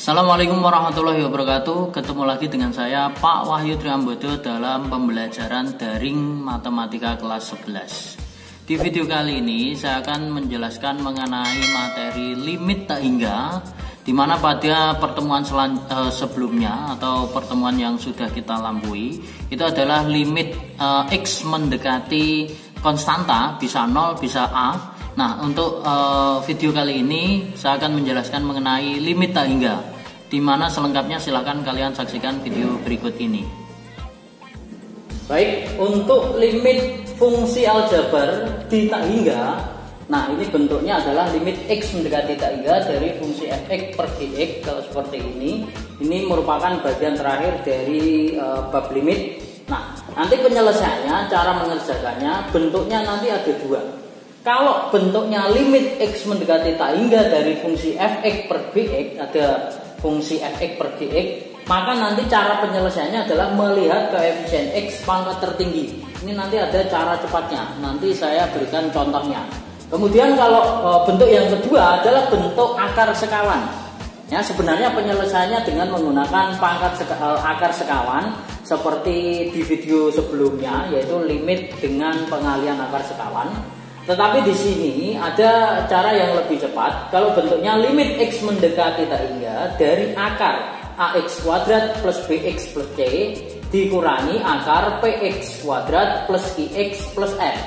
Assalamualaikum warahmatullahi wabarakatuh. Ketemu lagi dengan saya Pak Wahyu Triambodo dalam pembelajaran daring matematika kelas 11. Di video kali ini saya akan menjelaskan mengenai materi limit tak hingga, di mana pada pertemuan sebelumnya atau pertemuan yang sudah kita lampaui itu adalah limit X mendekati konstanta, bisa 0 bisa A. Nah, untuk video kali ini saya akan menjelaskan mengenai limit tak hingga, di mana selengkapnya silahkan kalian saksikan video berikut ini. Baik, untuk limit fungsi aljabar di tak hingga, nah ini bentuknya adalah limit X mendekati tak hingga dari fungsi fx per dx. Kalau seperti ini merupakan bagian terakhir dari bab limit. Nah, nanti penyelesaiannya, cara mengerjakannya, bentuknya nanti ada dua. Kalau bentuknya limit X mendekati tak hingga dari fungsi fx per dx, ada fungsi fx per dx, maka nanti cara penyelesaiannya adalah melihat koefisien X pangkat tertinggi. Ini nanti ada cara cepatnya, nanti saya berikan contohnya. Kemudian kalau bentuk yang kedua adalah bentuk akar sekawan. Ya, sebenarnya penyelesaiannya dengan menggunakan akar sekawan seperti di video sebelumnya, yaitu limit dengan pengalian akar sekawan. Tetapi di sini ada cara yang lebih cepat. Kalau bentuknya limit X mendekati tak hingga dari akar AX kuadrat plus BX plus C dikurangi akar PX kuadrat plus QX plus N.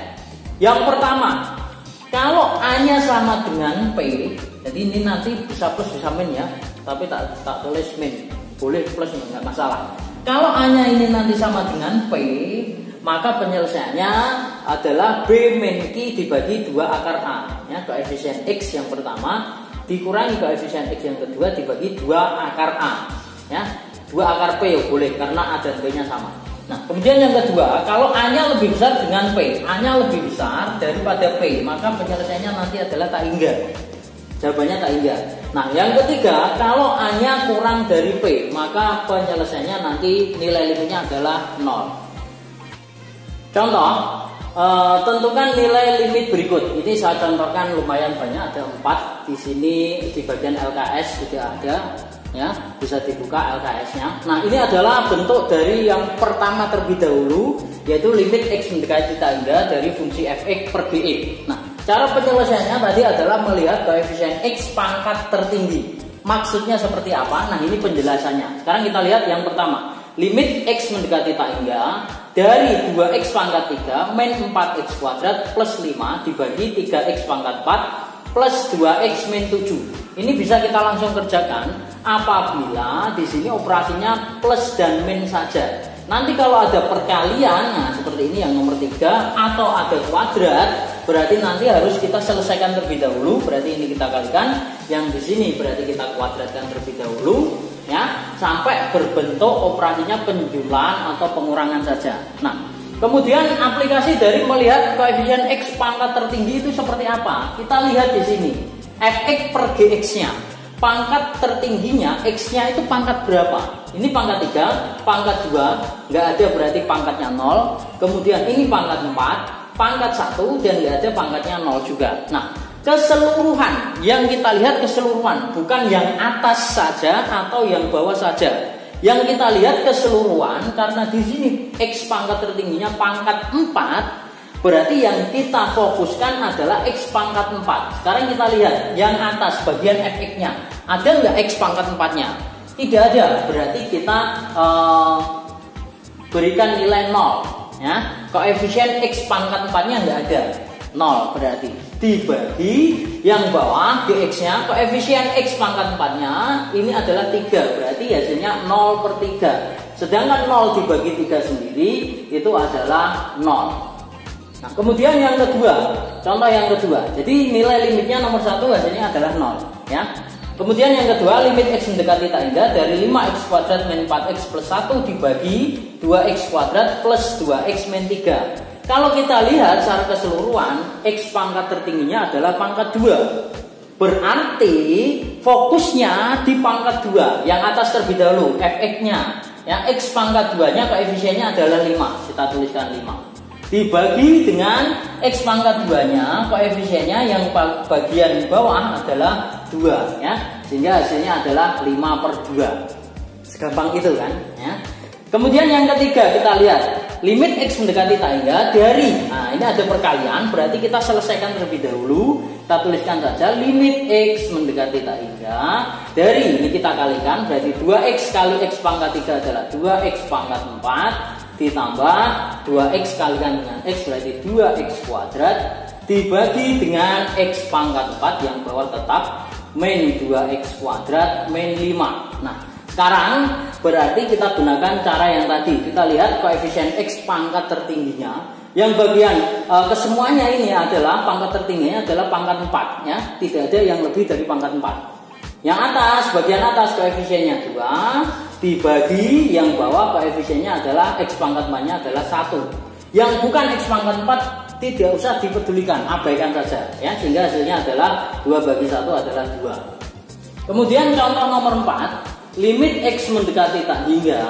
Yang pertama, kalau A-nya sama dengan P, jadi ini nanti bisa plus bisa min ya, tapi tak tulis min, boleh plus nggak masalah. Kalau A-nya ini nanti sama dengan P, maka penyelesaiannya adalah B min Q dibagi 2 akar A, ya, koefisien X yang pertama dikurangi koefisien X yang kedua dibagi 2 akar A, ya, 2 akar P ya boleh karena A dan B nya sama. Nah, kemudian yang kedua, kalau A nya lebih besar dengan P, A nya lebih besar daripada P, maka penyelesaiannya nanti adalah tak hingga. Jawabannya tak hingga. Nah, yang ketiga, kalau A nya kurang dari P, maka penyelesaiannya nanti nilai limitnya adalah 0. Contoh, tentukan nilai limit berikut. Ini saya contohkan lumayan banyak, ada 4 di sini. Di bagian LKS sudah ada, ya, bisa dibuka LKS-nya. Nah, ini adalah bentuk dari yang pertama terlebih dahulu, yaitu limit X mendekati tak hingga dari fungsi fx per dx. Nah, cara penyelesaiannya tadi adalah melihat koefisien X pangkat tertinggi. Maksudnya seperti apa? Nah, ini penjelasannya. Sekarang kita lihat yang pertama, limit X mendekati tak hingga dari 2x pangkat 3 min 4x kuadrat plus 5 dibagi 3x pangkat 4 plus 2x min 7. Ini bisa kita langsung kerjakan apabila di sini operasinya plus dan min saja. Nanti kalau ada perkalian, nah seperti ini yang nomor 3, atau ada kuadrat, berarti nanti harus kita selesaikan terlebih dahulu. Berarti ini kita kalikan, yang di sini berarti kita kuadratkan terlebih dahulu, ya, sampai berbentuk operasinya penjulan atau pengurangan saja. Nah, kemudian aplikasi dari melihat koefisien X pangkat tertinggi itu seperti apa? Kita lihat di sini fx per gx-nya. Pangkat tertingginya X-nya itu pangkat berapa? Ini pangkat 3, pangkat 2, nggak ada berarti pangkatnya 0. Kemudian ini pangkat 4, pangkat 1, dan nggak ada pangkatnya 0 juga. Nah, keseluruhan yang kita lihat keseluruhan, bukan yang atas saja atau yang bawah saja. Yang kita lihat keseluruhan, karena di sini X pangkat tertingginya pangkat 4, berarti yang kita fokuskan adalah X pangkat 4. Sekarang kita lihat yang atas bagian fx-nya, ada nggak X pangkat 4-nya? Tidak ada, berarti kita berikan nilai 0, ya. Koefisien X pangkat 4-nya nggak ada, 0 berarti. Dibagi yang bawah gx-nya, koefisien X pangkat 4-nya ini adalah 3, berarti hasilnya 0 per 3. Sedangkan 0 dibagi 3 sendiri itu adalah 0. Nah, kemudian yang kedua, contoh yang kedua. Jadi nilai limitnya nomor 1 hasilnya adalah 0, ya. Kemudian yang kedua, limit X mendekati tak hingga dari 5x kuadrat min 4x plus 1 dibagi 2x kuadrat plus 2x min 3. Kalau kita lihat secara keseluruhan, X pangkat tertingginya adalah pangkat 2. Berarti fokusnya di pangkat 2. Yang atas terlebih dahulu, fx-nya, ya, X pangkat 2-nya koefisiennya adalah 5. Kita tuliskan 5. Dibagi dengan X pangkat 2-nya, koefisiennya yang bagian bawah adalah 2, ya. sehingga hasilnya adalah 5/2. Segampang itu kan ya. Kemudian yang ketiga kita lihat limit X mendekati tak hingga dari, nah ini ada perkalian, berarti kita selesaikan terlebih dahulu. Kita tuliskan saja limit X mendekati tak hingga dari, ini kita kalikan, berarti 2X kali X pangkat 3 adalah 2X pangkat 4 ditambah 2X kalikan dengan X berarti 2X kuadrat dibagi dengan X pangkat 4 yang bawah tetap min 2X kuadrat min 5. Nah sekarang berarti kita gunakan cara yang tadi. Kita lihat koefisien X pangkat tertingginya. Yang bagian kesemuanya ini adalah pangkat tertingginya adalah pangkat 4 ya. Tidak ada yang lebih dari pangkat 4. Yang atas, bagian atas koefisiennya 2 dibagi yang bawah koefisiennya adalah X pangkat 4-nya adalah 1. Yang bukan X pangkat 4 tidak usah dipedulikan, abaikan saja ya, sehingga hasilnya adalah 2 bagi 1 adalah 2. Kemudian contoh nomor 4, limit X mendekati tak hingga,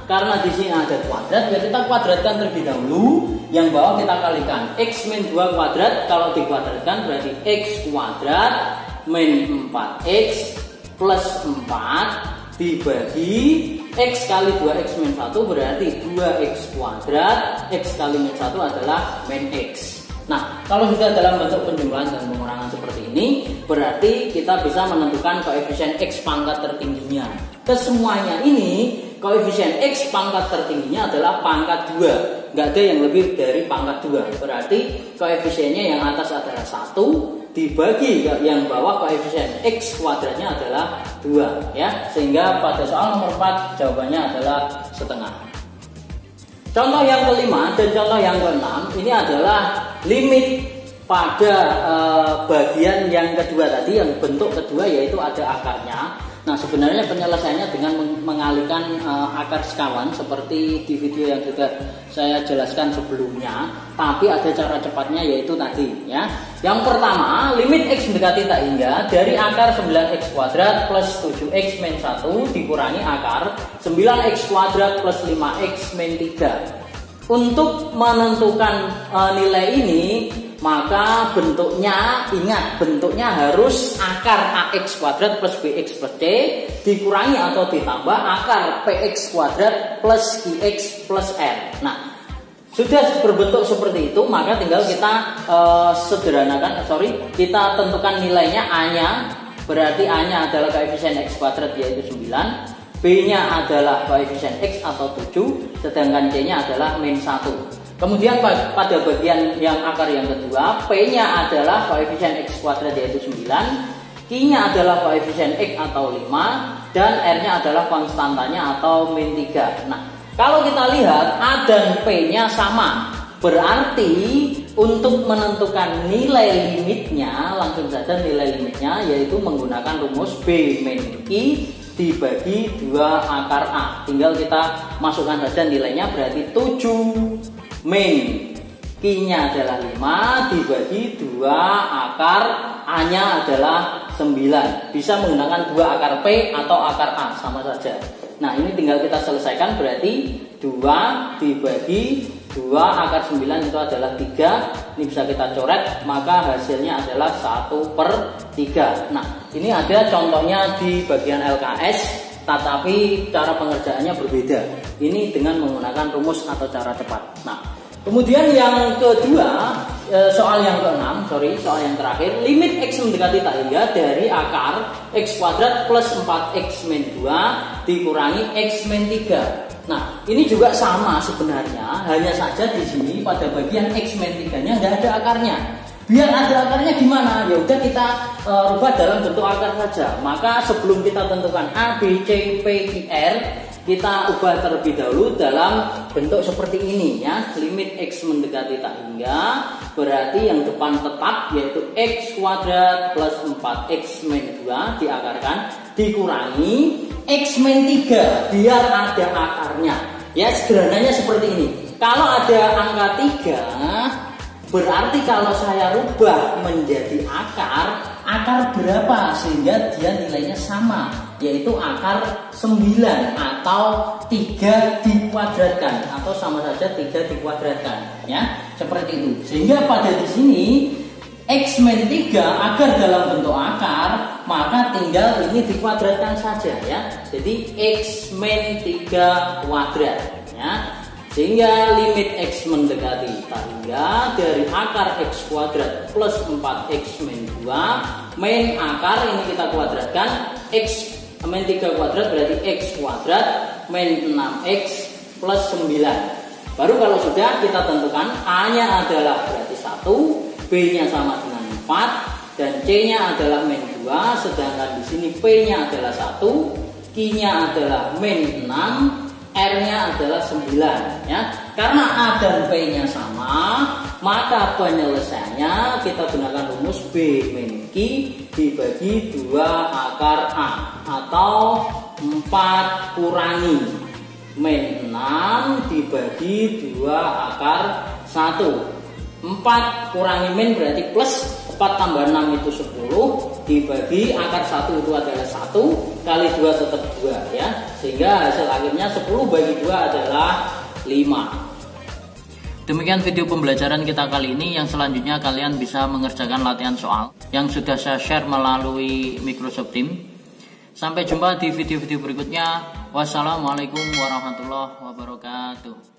karena di sini ada kuadrat, ya kita kuadratkan terlebih dahulu. Yang bawah kita kalikan X min 2 kuadrat, kalau dikuadratkan berarti X kuadrat min 4X plus 4 dibagi X kali 2X min 1 berarti 2X kuadrat, X kali min 1 adalah min X. Nah, kalau sudah dalam bentuk penjumlahan dan pengurangan seperti ini, berarti kita bisa menentukan koefisien X pangkat tertingginya. Kesemuanya ini, koefisien X pangkat tertingginya adalah pangkat 2. Nggak ada yang lebih dari pangkat 2. Berarti koefisiennya yang atas adalah 1, dibagi yang bawah koefisien X kuadratnya adalah 2 ya. Sehingga pada soal nomor 4 jawabannya adalah setengah. Contoh yang kelima dan contoh yang keenam ini adalah limit pada bagian yang kedua tadi, yang bentuk kedua yaitu ada akarnya. Nah sebenarnya penyelesaiannya dengan mengalihkan akar sekawan seperti di video yang juga saya jelaskan sebelumnya, tapi ada cara cepatnya yaitu tadi ya. Yang pertama, limit X mendekati tak hingga dari akar 9X kuadrat plus 7X min 1 dikurangi akar 9X kuadrat plus 5X min 3. Untuk menentukan nilai ini, maka bentuknya, ingat bentuknya harus akar AX kuadrat plus BX plus C dikurangi atau ditambah akar PX kuadrat plus QX plus R. Nah sudah berbentuk seperti itu, maka tinggal kita kita tentukan nilainya A-nya, berarti A-nya adalah koefisien X kuadrat yaitu 9, B-nya adalah koefisien X atau 7, sedangkan C-nya adalah min 1. Kemudian pada bagian yang akar yang kedua, P-nya adalah koefisien X kuadrat yaitu 9, Q-nya adalah koefisien X atau 5, dan R-nya adalah konstantanya atau min 3. Nah, kalau kita lihat A dan P-nya sama, berarti untuk menentukan nilai limitnya, langsung saja nilai limitnya yaitu menggunakan rumus B min Q dibagi 2 akar A. Tinggal kita masukkan saja nilainya, berarti 7 min Q-nya adalah 5 dibagi 2 akar A-nya adalah 9. Bisa menggunakan 2 akar P atau akar A, sama saja. Nah ini tinggal kita selesaikan, berarti 2 dibagi 2 akar 9 itu adalah 3. Ini bisa kita coret, maka hasilnya adalah 1/3. Nah ini ada contohnya di bagian LKS, tetapi cara pengerjaannya berbeda. Ini dengan menggunakan rumus atau cara cepat. Nah kemudian yang kedua, soal yang yang terakhir, limit X mendekati tak hingga dari akar X kuadrat plus 4X min 2 dikurangi X min 3. Nah ini juga sama sebenarnya, hanya saja di sini pada bagian X min 3-nya nggak ada akarnya. Biar ada akarnya gimana? Ya udah kita rubah dalam bentuk akar saja. Maka sebelum kita tentukan A, B, C, P, Q, R, kita ubah terlebih dahulu dalam bentuk seperti ini ya. Limit X mendekati tak hingga, berarti yang depan tetap yaitu X kuadrat plus 4X min 2 diakarkan dikurangi X min 3 biar ada akarnya. Ya sederhananya seperti ini. Kalau ada angka 3, berarti kalau saya rubah menjadi akar berapa sehingga dia nilainya sama, yaitu akar 9 atau 3 dikuadratkan, atau sama saja 3 dikuadratkan ya, seperti itu. Sehingga pada di sini X min 3 agar dalam bentuk akar maka tinggal ini dikuadratkan saja ya. Jadi X min 3 kuadrat ya. Sehingga limit X mendekati tak hingga dari akar X kuadrat plus 4X min 2 min akar ini kita kuadratkan X min 3 kuadrat berarti X kuadrat min 6X plus 9. Baru kalau sudah kita tentukan A nya adalah berarti 1, B nya sama dengan 4 dan C nya adalah min 2, sedangkan di sini P nya adalah 1, Q nya adalah min 6, R-nya adalah 9 ya. Karena A dan P-nya sama, maka penyelesaiannya kita gunakan rumus B min Q dibagi 2 akar A atau 4 kurangi min 6 dibagi 2 akar 1. 4 kurangi min berarti plus, 4 tambah 6 itu 10 dibagi akar 1 itu adalah 1 kali 2 tetap 2 ya. Sehingga hasil akhirnya 10 bagi 2 adalah 5. Demikian video pembelajaran kita kali ini. Yang selanjutnya kalian bisa mengerjakan latihan soal yang sudah saya share melalui Microsoft Teams. Sampai jumpa di video-video berikutnya. Wassalamualaikum warahmatullahi wabarakatuh.